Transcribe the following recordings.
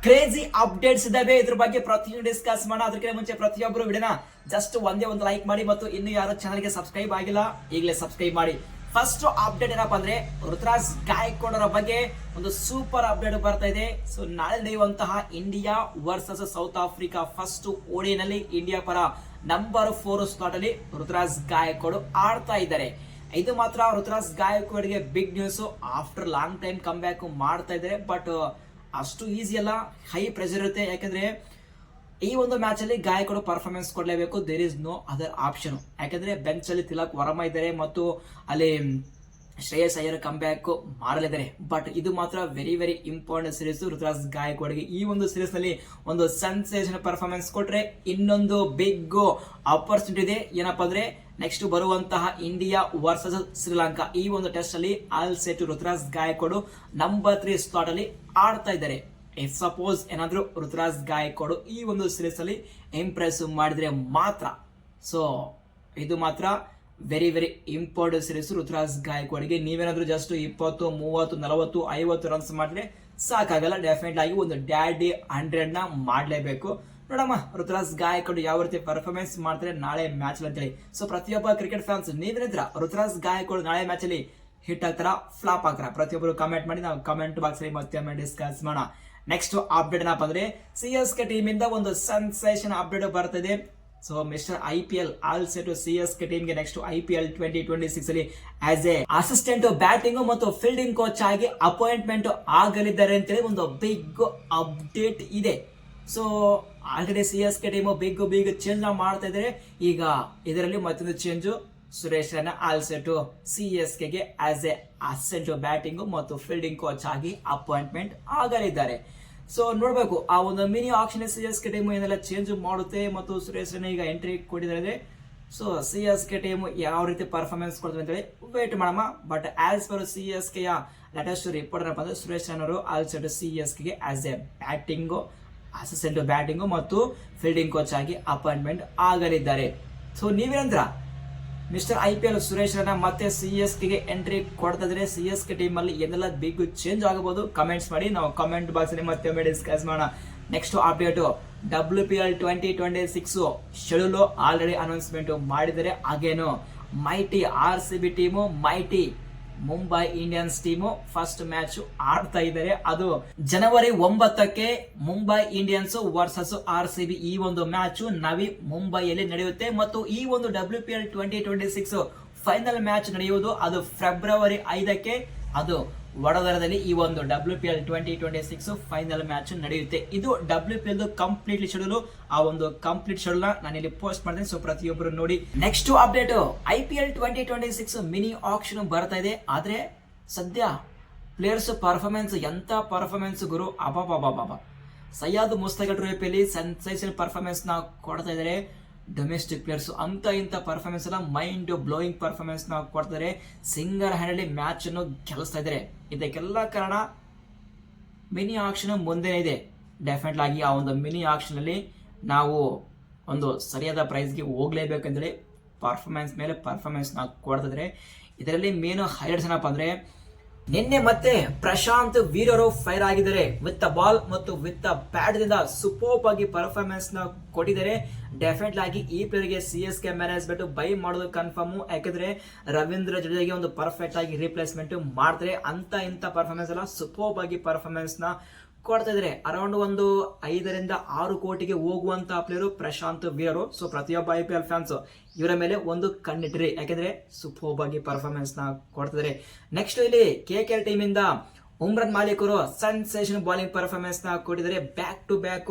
Crazy updates ಇದಾವೆ. ಇದ್ರ ಬಗ್ಗೆ ಪ್ರತಿಯೊಂದು ಡಿಸ್ಕಸ್ ಮಾಡೋಣ. ಅದಕ್ಕೆ ಮುಂಚೆ ಪ್ರತಿಯೊಬ್ಬರು ವಿಡಿಯೋನ ಜಸ್ಟ್ ಒಂದೇ ಒಂದು ಲೈಕ್ ಮಾಡಿ ಮತ್ತು ಇನ್ನು ಯಾರು ಚಾನಲ್ಗೆ ಸಬ್ಸ್ಕ್ರೈಬ್ ಆಗಿಲ್ಲ ಈಗಲೇ ಸಬ್ಸ್ಕ್ರೈಬ್ ಮಾಡಿ. ಫಸ್ಟ್ ಅಪ್ಡೇಟ್ ಏನಪ್ಪಾ ಅಂದ್ರೆ ಋತುರಾಜ್ ಗಾಯಕ್ವಾಡ್ ಅವರ ಬಗ್ಗೆ ಒಂದು ಸೂಪರ್ ಅಪ್ಡೇಟ್ ಬರ್ತಾ ಇದೆ. ಸೊ ನಾಳೆ ನಡೆಯುವಂತಹ India versus South Africa first ಓಡಿನಲ್ಲಿ ಇಂಡಿಯಾ ಪರ ನಂಬರ್ 4 ಸ್ಲಾಟ್ ಅಲ್ಲಿ ಋತುರಾಜ್ ಗಾಯಕ್ವಾಡ್ ಆಡ್ತಾ ಇದ್ದಾರೆ. ಇದು ಮಾತ್ರ ಋತುರಾಜ್ ಗಾಯಕ್ವಾಡ್ಗೆ big news. After long time come back ಮಾಡ್ತಾ ಇದ್ದಾರೆ. ಬಟ್ ಅಷ್ಟು ಈಸಿ ಅಲ್ಲ, ಹೈ ಪ್ರೆಷರ್ ಇರುತ್ತೆ. ಯಾಕಂದ್ರೆ ಈ ಒಂದು ಮ್ಯಾಚ್ ಅಲ್ಲಿ ಗಾಯಕ್ವಾಡ್ ಪರ್ಫಾರ್ಮೆನ್ಸ್ ಕೊಡಲೇಬೇಕು. There is no other option. ಯಾಕಂದ್ರೆ ಬೆಂಚ್ ಅಲ್ಲಿ ತಿಲಕ್ ವರ್ಮಾ ಇದ್ದಾರೆ ಮತ್ತು ಅಲ್ಲಿ ಶ್ರೇಯಸ್ ಅಯ್ಯರ್ ಕಮ್ ಬ್ಯಾಕ್ ಮಾಡಲಿದ್ದಾರೆ. ಬಟ್ ಇದು ಮಾತ್ರ very very important series Ruturaj ಗಾಯಕ್ವಾಡ್ಗೆ. ಈ ಒಂದು ಸೀರೀಸ್ ನಲ್ಲಿ ಒಂದು ಸೆನ್ಸೇಷನ್ ಪರ್ಫಾರ್ಮೆನ್ಸ್ ಕೊಟ್ರೆ ಇನ್ನೊಂದು ಬಿಗ್ ಆಪರ್ಚುನಿಟಿ ಇದೆ. ಏನಪ್ಪಾ ಅಂದ್ರೆ ನೆಕ್ಸ್ಟ್ ಬರುವಂತಹ ಇಂಡಿಯಾ ವರ್ಸಸ್ ಶ್ರೀಲಂಕಾ ಈ ಒಂದು ಟೆಸ್ಟ್ ಅಲ್ಲಿ all set Ruturaj Gaikwad number 3 slot ಅಲ್ಲಿ ಆಡ್ತಾ ಇದ್ದಾರೆ. ಇಫ್ ಸಪೋಸ್ ಏನಾದ್ರೂ ಋತುರಾಜ್ ಗಾಯಕ್ವಾಡ್ ಈ ಒಂದು ಸೀರೀಸ್ ಅಲ್ಲಿ ಇಂಪ್ರೆಸ್ ಮಾಡಿದ್ರೆ ಮಾತ್ರ, ಸೊ ಇದು ಮಾತ್ರ very very important series Ruturaj ಗಾಯಕ್ವಾಡ್ಗೆ. ನೀವೇನಾದ್ರೂ ಜಸ್ಟ್ 20, 30, 40, 50 ರನ್ಸ್ ಮಾಡಿದ್ರೆ ಸಾಕಾಗಲ್ಲ. ಡೆಫಿನೆಟ್ ಆಗಿ ಒಂದು ಡ್ಯಾಡಿ 100 ನ ಮಾಡಲೇಬೇಕು. ನೋಡಮ್ಮ ಋತುರಾಜ್ ಗಾಯಕ್ವಾಡ್ ಯಾವ ರೀತಿ ಪರ್ಫಾರ್ಮೆನ್ಸ್ ಮಾಡ್ತಾರೆ ನಾಳೆ ಮ್ಯಾಚ್ ಅಂತೇಳಿ. ಸೊ ಪ್ರತಿಯೊಬ್ಬ ಕ್ರಿಕೆಟ್ ಫ್ಯಾನ್ಸ್ ನೀವೇನಿದ್ರ ಋತುರಾಜ್ ಗಾಯಕ್ವಾಡ್ ನಾಳೆ ಮ್ಯಾಚ್ ಅಲ್ಲಿ ಹಿಟ್ ಆಗ್ತಾರ ಫ್ಲಾಪ್ ಆಗ್ತಾರ ಪ್ರತಿಯೊಬ್ಬರು ಕಮೆಂಟ್ ಮಾಡಿ. ನಾವು ಕಮೆಂಟ್ ಬಾಕ್ಸ್ ಅಲ್ಲಿ ಮತ್ತೆ ಡಿಸ್ಕಸ್ ಮಾಡೋಣ. ನೆಕ್ಸ್ಟ್ ಅಪ್ಡೇಟ್ ಏನಪ್ಪ ಅಂದ್ರೆ CSK ಟೀಮ್ ಇಂದ ಒಂದು ಸೆನ್ಸೇಷನ್ ಅಪ್ಡೇಟ್ ಬರ್ತಿದೆ. So mister IPL all set CSK team ಗೆ ನೆಕ್ಸ್ಟ್ IPL 2026 ಅಲ್ಲಿ ಆಸ್ ಎ ಅಸಿಸ್ಟೆಂಟ್ ಬ್ಯಾಟಿಂಗ್ ಮತ್ತು ಫೀಲ್ಡಿಂಗ್ ಕೋಚ್ ಆಗಿ ಅಪಾಯಿಂಟ್ಮೆಂಟ್ ಆಗಲಿದ್ದಾರೆ ಅಂತೇಳಿ ಒಂದು ಬಿಗ್ ಅಪ್ಡೇಟ್ ಇದೆ. So already CSK team big change ಮಾಡ್ತಾ ಇದ್ದಾರೆ. ಈಗ ಇದರಲ್ಲಿ ಮತ್ತೊಂದು change, Suresh Raina all set CSK ಗೆ ಆಸ್ ಎ ಅಸಿಸ್ಟೆಂಟ್ ಬ್ಯಾಟಿಂಗ್ ಮತ್ತು ಫೀಲ್ಡಿಂಗ್ ಕೋಚ್ ಆಗಿ ಅಪಾಯಿಂಟ್ಮೆಂಟ್ ಆಗಲಿದ್ದಾರೆ. ಸೊ ನೋಡ್ಬೇಕು ಆ ಒಂದು ಮಿನಿ ಆಕ್ಷನ್ CSK ಟೀಮ್ ಏನೆಲ್ಲ ಚೇಂಜ್ ಮಾಡುತ್ತೆ ಮತ್ತು ಸುರೇಶ್ ರೈನಾ ಈಗ ಎಂಟ್ರಿ ಕೊಟ್ಟಿದ್ದಾರೆ. ಸೊ CSK ಟೀಮ್ ಯಾವ ರೀತಿ ಪರ್ಫಾರ್ಮೆನ್ಸ್ ಕೊಡ್ತಾರೆ ಅಂತೇಳಿ ವೇಟ್ ಮಾಡಮ್ಮ. ಬಟ್ ಆಸ್ ಪರ್ CSK ಯ ಲೇಟೆಸ್ಟ್ ರಿಪೋರ್ಟ್ ಏನಪ್ಪ ಅಂದ್ರೆ ಸುರೇಶ್ ರೈನಾ ಅವರು ಆಲ್ ಸೆಟ್ CSK ಗೆ as a batting assistant batting ಮತ್ತು ಫೀಲ್ಡಿಂಗ್ ಕೋಚ್ ಆಗಿ ಅಪಾಯಿಂಟ್ಮೆಂಟ್ ಆಗಲಿದ್ದಾರೆ. ಸೊ ನೀವೇನಂದ್ರ ಮಿಸ್ಟರ್ IPL ಸುರೇಶ್ ರೈನಾ ಮತ್ತೆ CSK ಗೆ ಎಂಟ್ರಿ ಕೊಡ್ತಾ ಇದ್ರೆ CSK ಟೀಮ್ ಅಲ್ಲಿ ಏನೆಲ್ಲ ಬಿಗ್ ಚೇಂಜ್ ಆಗಬಹುದು ಕಮೆಂಟ್ಸ್ ಮಾಡಿ. ನಾವು ಕಮೆಂಟ್ ಬಾಕ್ಸ್ ಅಲ್ಲಿ ಮತ್ತೆ ಡಿಸ್ಕಸ್ ಮಾಡೋಣ. Next update WPL 2026 schedule already announcement ಮಾಡಿದ್ದಾರೆ. ಹಾಗೇನು mighty RCB team mighty Mumbai Indians team first match ಆಡ್ತಾ ಇದ್ದಾರೆ. ಅದು ಜನವರಿ 9ಕ್ಕೆ ಮುಂಬೈ ಇಂಡಿಯನ್ಸ್ ವರ್ಸಸ್ RCB ಈ ಒಂದು ಮ್ಯಾಚ್ ನವಿ ಮುಂಬೈಯಲ್ಲಿ ನಡೆಯುತ್ತೆ. ಮತ್ತು ಈ ಒಂದು WPL 2026 ಫೈನಲ್ ಮ್ಯಾಚ್ ನಡೆಯುವುದು ಅದು ಫೆಬ್ರವರಿ 5ಕ್ಕೆ ಅದು ವಡೋದರದಲ್ಲಿ ಈ ಒಂದು WPL 2026 ಫೈನಲ್ ಮ್ಯಾಚ್ ನಡೆಯುತ್ತೆ. ಇದು WPL ಕಂಪ್ಲೀಟ್ಲಿ ಶೆಡ್ಯೂಲ್. ಆ ಒಂದು ಕಂಪ್ಲೀಟ್ ಶೆಡ್ಯೂಲ್ ನಾನು ಇಲ್ಲಿ ಪೋಸ್ಟ್ ಮಾಡ್ತೀನಿ. ಸೊ ಪ್ರತಿಯೊಬ್ಬರು ನೋಡಿ. Next update IPL 2026 mini action ಬರ್ತಾ ಇದೆ. ಆದ್ರೆ ಸದ್ಯ ಪ್ಲೇಯರ್ಸ್ ಪರ್ಫಾರ್ಮೆನ್ಸ್ ಎಂತ ಪರ್ಫಾರ್ಮೆನ್ಸ್ ಗುರು, ಅಬಾಬಾಬಾಬಾ. ಸಯ್ಯದ್ ಮುಸ್ತಕ್ ಟ್ರೋಫಿಯಲ್ಲಿ ಸೆನ್ಸೇಷನ್ ಪರ್ಫಾರ್ಮೆನ್ಸ್ ನ ಕೊಡ್ತಾ ಇದ್ದಾರೆ. ಡೊಮೆಸ್ಟಿಕ್ ಪ್ಲೇಯರ್ಸ್ ಅಂತ ಇಂತ ಪರ್ಫಾರ್ಮೆನ್ಸ್ ಎಲ್ಲ ಮೈಂಡ್ ಬ್ಲೋಯಿಂಗ್ ಪರ್ಫಾರ್ಮೆನ್ಸ್ ನ ಕೊಡ್ತಾರೆ. ಸಿಂಗರ್ ಹ್ಯಾಂಡಲ್ಲಿ ಮ್ಯಾಚ್ ಅನ್ನು ಗೆಲ್ಲಿಸ್ತಾ ಇದ್ದಾರೆ. ಇದಕ್ಕೆಲ್ಲ ಕಾರಣ ಮಿನಿ ಆಕ್ಷನ್ ಮುಂದೆ ಇದೆ. ಡೆಫಿನೆಟ್ ಆಗಿ ಆ ಒಂದು ಮಿನಿ ಆಕ್ಷನ್ ಅಲ್ಲಿ ನಾವು ಒಂದು ಸರಿಯಾದ ಪ್ರೈಸ್ಗೆ ಹೋಗ್ಲೇಬೇಕಂದ್ರೆ ಪರ್ಫಾರ್ಮೆನ್ಸ್ ಮೇಲೆ ಪರ್ಫಾರ್ಮೆನ್ಸ್ ನ ಕೊಡ್ತಾ ಇದ್ದಾರೆ. ಇದರಲ್ಲಿ ಮೇನ್ ಹೈಲೈಟ್ಸ್ ಏನಪ್ಪ ಅಂದ್ರೆ ನಿನ್ನೆ ಮತ್ತೆ ಪ್ರಶಾಂತ್ ವೀರರು ಫೈರ್ ಆಗಿದ್ದಾರೆ. ವಿತ್ ದ ಬಾಲ್ ಮತ್ತು ವಿತ್ ದ ಬ್ಯಾಟ್ ದಿಂದ ಸೂಪರ್ ಆಗಿ ಪರ್ಫಾರ್ಮೆನ್ಸ್ ನ ಕೊಟ್ಟಿದ್ದಾರೆ. ಡೆಫಿನೆಟ್ ಆಗಿ ಈ ಪ್ಲೇಯರ್ ಗೆ CSK ಮ್ಯಾನೇಜ್ಮೆಂಟ್ ಬೈ ಮಾಡೋದು ಕನ್ಫರ್ಮ್. ಯಾಕಂದ್ರೆ ರವೀಂದ್ರ ಜಡೇಜಾಗೆ ಒಂದು ಪರ್ಫೆಕ್ಟ್ ಆಗಿ ರಿಪ್ಲೇಸ್ಮೆಂಟ್ ಮಾಡ್ತಾರೆ. ಅಂತ ಇಂತ ಪರ್ಫಾರ್ಮೆನ್ಸ್ ಎಲ್ಲ ಸೂಪರ್ ಆಗಿ ಪರ್ಫಾರ್ಮೆನ್ಸ್ ನ ಕೊಡ್ತಾ ಇದ್ದಾರೆ. ಅರೌಂಡ್ ಒಂದು 5 ರಿಂದ 6 ಕೋಟಿಗೆ ಹೋಗುವಂತ ಪ್ಲೇಯರ್ ಪ್ರಶಾಂತ್ ವೀರರು. ಸೊ ಪ್ರತಿಯೊಬ್ಬ IPL ಫ್ಯಾನ್ಸ್ ಇವರ ಮೇಲೆ ಒಂದು ಕಣ್ಣಿಟ್ರಿ. ಯಾಕಂದ್ರೆ ಸೂಪರ್ ಆಗಿ ಪರ್ಫಾರ್ಮೆನ್ಸ್ ನ ಕೊಡ್ತಿದ್ದಾರೆ. ನೆಕ್ಸ್ಟ್ ಇಲ್ಲಿ KKR ಟೀಮ್ ಇಂದ ಉಮ್ರಾನ್ ಮಾಲಿಕ್ ಅವರು ಸೆನ್ಸೇಷನ್ ಬಾಲಿಂಗ್ ಪರ್ಫಾರ್ಮೆನ್ಸ್ ನ ಕೊಟ್ಟಿದ್ದಾರೆ. Back to back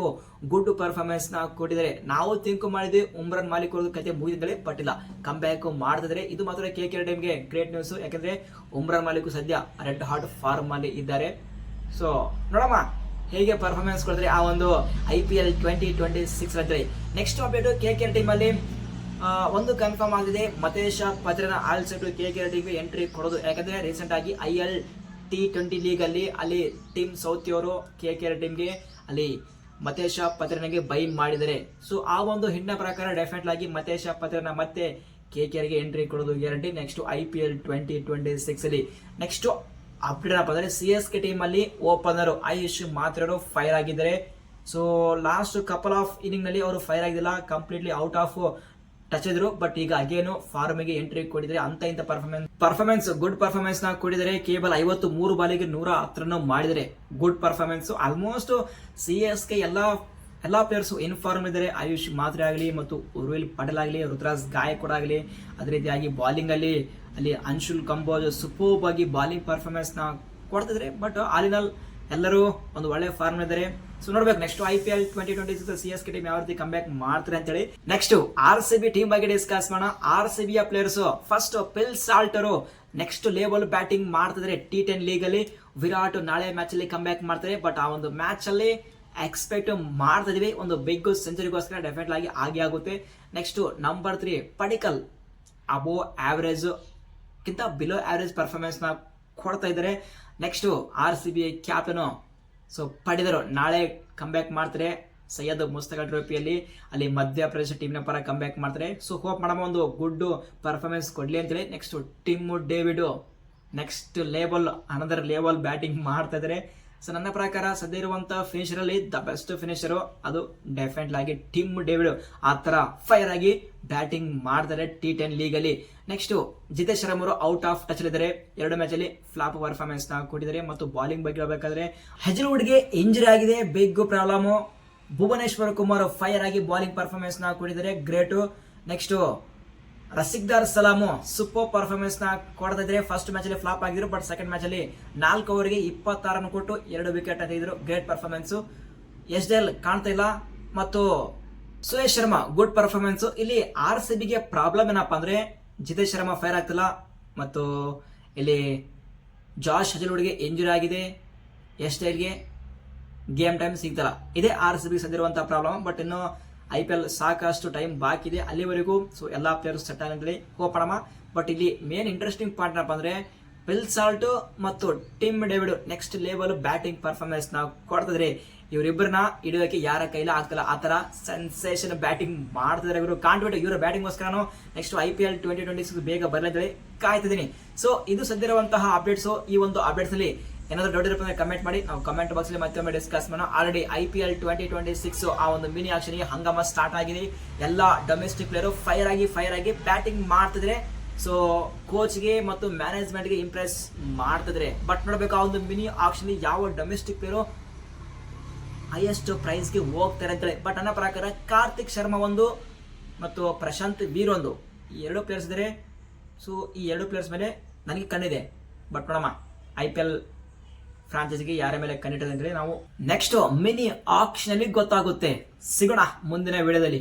good performance ನ ಕೊಟ್ಟಿದ್ದಾರೆ. ನಾವು ಥಿಂಕ್ ಮಾಡಿದ್ವಿ ಉಮ್ರಾನ್ ಮಾಲಿಕ್ ಅವ್ರದ್ದು ಕತೆ ಮುಗಿದಿದ್ದಾರೆ, ಬಟ್ ಇಲ್ಲ, ಕಮ್ ಬ್ಯಾಕ್ ಮಾಡ್ತಿದ್ದಾರೆ. ಇದು ಮಾತ್ರ KKR ಟೀಮ್ ಗೆ ಗ್ರೇಟ್ ನ್ಯೂಸ್. ಯಾಕಂದ್ರೆ ಉಮ್ರಾನ್ ಮಾಲಿಕ್ ಸದ್ಯ ರೆಡ್ ಹಾಟ್ ಫಾರ್ಮ್ ಅಲ್ಲಿ ಇದ್ದಾರೆ. ಸೊ ನೋಡಮ್ಮ ಹೇಗೆ ಪರ್ಫಾರ್ಮೆನ್ಸ್ ಕೊಡ್ತಾರೆ ಆ ಒಂದು IPL 2026 ಅಂತೇಳಿ. ನೆಕ್ಸ್ಟ್ ಅಪ್ಡೇಟ್ KKR ಟೀಮ್ ಅಲ್ಲಿ ಒಂದು ಕನ್ಫರ್ಮ್ ಆಗಿದೆ. Matheesha Pathirana all set KKR team entry ಕೊಡೋದು. ಯಾಕಂದ್ರೆ ರೀಸೆಂಟ್ ಆಗಿ IL T20 ಲೀಗ್ ಅಲ್ಲಿ ಟೀಮ್ ಸೌತಿ ಅವರು KKR ಟೀಮ್ಗೆ ಅಲ್ಲಿ ಮತೇಶ ಪತ್ರನಿಗೆ ಬೈ ಮಾಡಿದ್ದಾರೆ. ಸೊ ಆ ಒಂದು ಹಿಂದಿನ ಪ್ರಕಾರ ಡೆಫಿನೆಟ್ ಆಗಿ ಮತೇಶ ಪತ್ರನ ಮತ್ತೆ KKR ಗೆ ಎಂಟ್ರಿ ಕೊಡೋದು ಗ್ಯಾರಂಟಿ ನೆಕ್ಸ್ಟ್ IPL 2026 ಅಲ್ಲಿ. ನೆಕ್ಸ್ಟ್ ಅಪ್ಡೇಟ್ ಏನಪ್ಪ ಅಂದ್ರೆ CSK ಟೀಮ್ ಅಲ್ಲಿ ಓಪನರ್ ಆಯುಷ್ ಮಾತ್ರ ಫೈರ್ ಆಗಿದ್ದಾರೆ. So last couple of inning ನಲ್ಲಿ ಅವರು ಫೈರ್ ಆಗಿಲ್ಲ, ಕಂಪ್ಲೀಟ್ಲಿ ಔಟ್ ಆಫ್ ಟಚ್ ಇದ್ರು. ಬಟ್ ಈಗ ಅಗೇನು ಫಾರ್ಮ್ ಗೆ ಎಂಟ್ರಿ ಕೊಟ್ಟಿದ್ದಾರೆ. ಅಂತ ಇಂತ ಪರ್ಫಾರ್ಮೆನ್ಸ್ ಗುಡ್ ಪರ್ಫಾರ್ಮೆನ್ಸ್ ನ ಕೊಟ್ಟಿದ್ದಾರೆ. ಕೇವಲ 53 ಬಾಲಿಗೆ 110 ರನ್ ಮಾಡಿದರೆ ಗುಡ್ ಪರ್ಫಾರ್ಮೆನ್ಸ್. ಆಲ್ಮೋಸ್ಟ್ CSK ಎಲ್ಲಾ ಪ್ಲೇಯರ್ಸ್ ಇನ್ಫಾರ್ಮ್ ಇದ್ದಾರೆ. ಆಯುಷ್ ಮಾತ್ರೆ ಆಗಲಿ ಮತ್ತು ಉರ್ವಿಲ್ ಪಟೇಲ್ ಆಗಲಿ, ರುದ್ರಾಜ್ ಗಾಯಕ್ವಾಡ್ ಆಗಲಿ, ಅದೇ ರೀತಿಯಾಗಿ ಬಾಲಿಂಗ್ ಅಲ್ಲಿ ಅನ್ಶುಲ್ ಕಂಬೋಜ್ ಸೂಪರ್ಬ್ ಆಗಿ ಬಾಲಿಂಗ್ ಪರ್ಫಾರ್ಮೆನ್ಸ್ ನ ಕೊಡ್ತಿದ್ರೆ. ಬಟ್ ಆಲ್ ಇನ್ ಆಲ್ ಎಲ್ಲರೂ ಒಂದು ಒಳ್ಳೆ ಫಾರ್ಮ್ ಇದ್ದಾರೆ. ಸೊ ನೋಡ್ಬೇಕು ನೆಕ್ಸ್ಟ್ IPL 2026 CSK ಟೀಮ್ ಯಾವ ರೀತಿ ಕಮ್ ಬ್ಯಾಕ್ ಮಾಡ್ತಾರೆ ಅಂತ ಹೇಳಿ. ನೆಕ್ಸ್ಟ್ RCB ಟೀಮ್ ಬಗ್ಗೆ ಡಿಸ್ಕಸ್ ಮಾಡೋಣ. RCB ಯ ಪ್ಲೇಯರ್ಸ್ ಫಸ್ಟ್ ಪಿಲ್ ಸಾಲ್ಟರ್ ನೆಕ್ಸ್ಟ್ ಲೆವೆಲ್ ಬ್ಯಾಟಿಂಗ್ ಮಾಡ್ತಿದ್ರೆ T10 ಲೀಗ್ ಅಲ್ಲಿ. ವಿರಾಟ್ ನಾಳೆ ಮ್ಯಾಚ್ ಅಲ್ಲಿ ಕಮ್ ಬ್ಯಾಕ್ ಮಾಡ್ತಾರೆ. ಬಟ್ ಆ ಒಂದು ಮ್ಯಾಚ್ ಅಲ್ಲಿ ಎಕ್ಸ್ಪೆಕ್ಟ್ ಮಾಡ್ತಾ ಇದೀವಿ ಒಂದು ಬಿಗ್ ಸೆಂಚುರಿಗೋಸ್ಕರ ಡೆಫಿನೆಟ್ ಆಗಿ ಆಗಿ ಆಗುತ್ತೆ. ನೆಕ್ಸ್ಟ್ ನಂಬರ್ 3 ಪಡಿಕಲ್ ಅಬೋ ಆವರೇಜ್ ಕಿಂತ ಬಿಲೋ ಆವರೇಜ್ ಪರ್ಫಾರ್ಮೆನ್ಸ್ ನ ಕೊಡ್ತಾ ಇದ್ದಾರೆ. ನೆಕ್ಸ್ಟ್ RCB ಕ್ಯಾಪ್ಟನ್ ಸೊ ಪಡೆದರು ನಾಳೆ ಕಮ್ ಬ್ಯಾಕ್ ಮಾಡ್ತಾರೆ ಸೈಯದ್ ಮುಸ್ತಕ್ ಟ್ರೋಫಿಯಲ್ಲಿ. ಅಲ್ಲಿ ಮಧ್ಯಪ್ರದೇಶ ಟೀಮ್ನ ಪರ ಕಮ್ ಬ್ಯಾಕ್ ಮಾಡ್ತಾರೆ. ಸೊ ಹೋಪ್ ಮಾಡಮ್ಮ ಒಂದು ಗುಡ್ ಪರ್ಫಾರ್ಮೆನ್ಸ್ ಕೊಡ್ಲಿ ಅಂತೇಳಿ. Next Tim David next another level batting ಮಾಡ್ತಾ ಇದ್ದಾರೆ. ಸೊ ನನ್ನ ಪ್ರಕಾರ ಸದ್ಯ ಇರುವಂತಹ ಫಿನಿಶರ್ ಅಲ್ಲಿ ದ ಬೆಸ್ಟ್ ಫಿನಿಶರ್ ಅದು ಡೆಫಿನೆಟ್ ಆಗಿ ಟಿಮ್ ಡೇವಿಡ್. ಆ ತರ ಫೈರ್ ಆಗಿ ಬ್ಯಾಟಿಂಗ್ ಮಾಡ್ತಾರೆ T10 ಲೀಗ್ ಅಲ್ಲಿ. ನೆಕ್ಸ್ಟ್ ಜಿತೇಶ್ ಶರ್ಮಾ ಅವರು ಔಟ್ ಆಫ್ ಟಚ್ ಇದ್ದಾರೆ. 2 ಮ್ಯಾಚ್ ಅಲ್ಲಿ ಫ್ಲಾಪ್ ಪರ್ಫಾರ್ಮೆನ್ಸ್ ನ ಕೊಟ್ಟಿದ್ದಾರೆ. ಮತ್ತು ಬಾಲಿಂಗ್ ಬಗ್ಗೆ ಹೇಳಬೇಕಾದ್ರೆ ಹೆಜಲ್ವುಡ್ ಗೆ ಇಂಜರಿ ಆಗಿದೆ, big problem. Bhuvneshwar Kumar fire ಆಗಿ ಬಾಲಿಂಗ್ ಪರ್ಫಾರ್ಮೆನ್ಸ್ ನ ಕೊಟ್ಟಿದ್ದಾರೆ, ಗ್ರೇಟ್. ನೆಕ್ಸ್ಟ್ ರಸಿಕ್ದಾರ್ ಸಲಾಮು ಸೂಪರ್ ಪರ್ಫಾರ್ಮೆನ್ಸ್ ನ ಕೊಡ್ತಾ ಇದ್ರೆ. ಫಸ್ಟ್ ಮ್ಯಾಚ್ ಅಲ್ಲಿ ಫ್ಲಾಪ್ ಆಗಿದ್ರು, ಬಟ್ ಸೆಕೆಂಡ್ ಮ್ಯಾಚ್ ಅಲ್ಲಿ 4 ಓವರ್ಗೆ 26 ರನ್ ಕೊಟ್ಟು 2 ವಿಕೆಟ್ ತೆಗೆದ್ರು, ಗ್ರೇಟ್ ಪರ್ಫಾರ್ಮೆನ್ಸ್. SDL ಕಾಣ್ತಾ ಇಲ್ಲ. ಮತ್ತು ಸುಯೇಶ್ ಶರ್ಮಾ ಗುಡ್ ಪರ್ಫಾರ್ಮೆನ್ಸ್. ಇಲ್ಲಿ RCB ಗೆ ಪ್ರಾಬ್ಲಮ್ ಏನಪ್ಪಾ ಅಂದ್ರೆ ಜಿತೇಶ್ ಶರ್ಮಾ ಫೈರ್ ಆಗ್ತಿಲ್ಲ, ಮತ್ತು ಇಲ್ಲಿ ಜಾಶ್ ಹೆಜಲ್ವುಡ್ ಗೆ ಇಂಜುರಿ ಆಗಿದೆ, SDL ಗೆ ಗೇಮ್ ಟೈಮ್ ಸಿಗ್ತಲ್ಲ. ಇದೇ RCB ಸದ್ದಿರುವಂತಹ ಪ್ರಾಬ್ಲಮ್. ಬಟ್ ಇನ್ನು IPL ಸಾಕಷ್ಟು ಟೈಮ್ ಬಾಕಿ ಇದೆ ಅಲ್ಲಿವರೆಗೂ. ಸೊ ಎಲ್ಲಾ ಪ್ಲೇಯರ್ಸ್ ಸೆಟ್ ಆಗಲಿ ಹೋಗೋಣ. ಬಟ್ ಇಲ್ಲಿ ಮೇನ್ ಇಂಟ್ರೆಸ್ಟಿಂಗ್ ಪಾಯಿಂಟ್ ಏನಪ್ಪ ಅಂದ್ರೆ ಪಿಲ್ ಸಾಲ್ಟ್ ಮತ್ತು Tim David next level batting performance ನ ಕೊಡ್ತಿದ್ರೆ. ಇವರಿಬ್ಬರನ್ನ ಹಿಡಿಯೋಕೆ ಯಾರ ಕೈಲ ಆಗ್ತಲ್ಲ, ಆ ತರ ಸೆನ್ಸೇಷನ್ ಬ್ಯಾಟಿಂಗ್ ಮಾಡ್ತಿದ್ದಾರೆ ಇವರು. ಕಾಂಟ್ಬಿಟ್ಟು ಇವರ ಬ್ಯಾಟಿಂಗ್ ಗೋಸ್ಕರ ನೆಕ್ಸ್ಟ್ IPL 2026 ಬೇಗ ಬರಲಿ ಅಂತ ಹೇಳಿ ಕಾಯ್ತಿದ್ದೀನಿ. ಸೊ ಇದು ಸದ್ಯರುವಂತಹ ಅಪ್ಡೇಟ್ಸ್. ಈ ಒಂದು ಅಪ್ಡೇಟ್ಸ್ ಅಲ್ಲಿ ಏನಾದ್ರು ಡೌಟ್ ಇರಪ್ಪ ಕಮೆಂಟ್ ಮಾಡಿ, ನಾವು ಕಮೆಂಟ್ ಬಾಕ್ಸ್ ಅಲ್ಲಿ ಮತ್ತೊಮ್ಮೆ ಡಿಸ್ಕಸ್ ಮಾಡೋಣ. ಆಲ್ರೆಡಿ IPL 2026 ಆ ಒಂದು ಮಿನಿ ಆಕ್ಷನ್ ಗೆ ಹಂಗಾಮ ಸ್ಟಾರ್ಟ್ ಆಗಿದೆ. ಎಲ್ಲ ಡೊಮೆಸ್ಟಿಕ್ ಪ್ಲೇಯರ್ ಫೈರ್ ಆಗಿ ಬ್ಯಾಟಿಂಗ್ ಮಾಡ್ತಿದ್ರೆ. ಸೊ ಕೋಚ್ಗೆ ಮತ್ತು ಮ್ಯಾನೇಜ್ಮೆಂಟ್ಗೆ ಇಂಪ್ರೆಸ್ ಮಾಡ್ತಿದ್ರೆ. ಬಟ್ ನೋಡಬೇಕು ಆ ಒಂದು ಮಿನಿ ಆಕ್ಷನ್ ಯಾವ ಡೊಮೆಸ್ಟಿಕ್ ಪ್ಲೇಯರ್ ಹೈಯೆಸ್ಟ್ ಪ್ರೈಸ್ಗೆ ಹೋಗ್ತಾರೆ ಅಂತೇಳಿ. ಬಟ್ ನನ್ನ ಪ್ರಕಾರ ಕಾರ್ತಿಕ್ ಶರ್ಮಾ ಒಂದು ಮತ್ತು ಪ್ರಶಾಂತ್ ವೀರ್ ಒಂದು, ಈ 2 ಪ್ಲೇಯರ್ಸ್ ಇದ್ದಾರೆ. ಸೊ ಈ 2 ಪ್ಲೇಯರ್ಸ್ ಮೇಲೆ ನನಗೆ ಕಣ್ಣಿದೆ. ಬಟ್ ನೋಡಮ್ಮ IPL ಫ್ರಾಂಚೈಸಿಗೆ ಯಾರ ಮೇಲೆ ಕಣ್ಣಿಟ್ಟಿದೆ ಅಂದ್ರೆ ನಾವು ನೆಕ್ಸ್ಟ್ ಮಿನಿ ಆಕ್ಷನ್ ಅಲ್ಲಿ ಗೊತ್ತಾಗುತ್ತೆ. ಸಿಗೋಣ ಮುಂದಿನ ವಿಡಿಯೋದಲ್ಲಿ.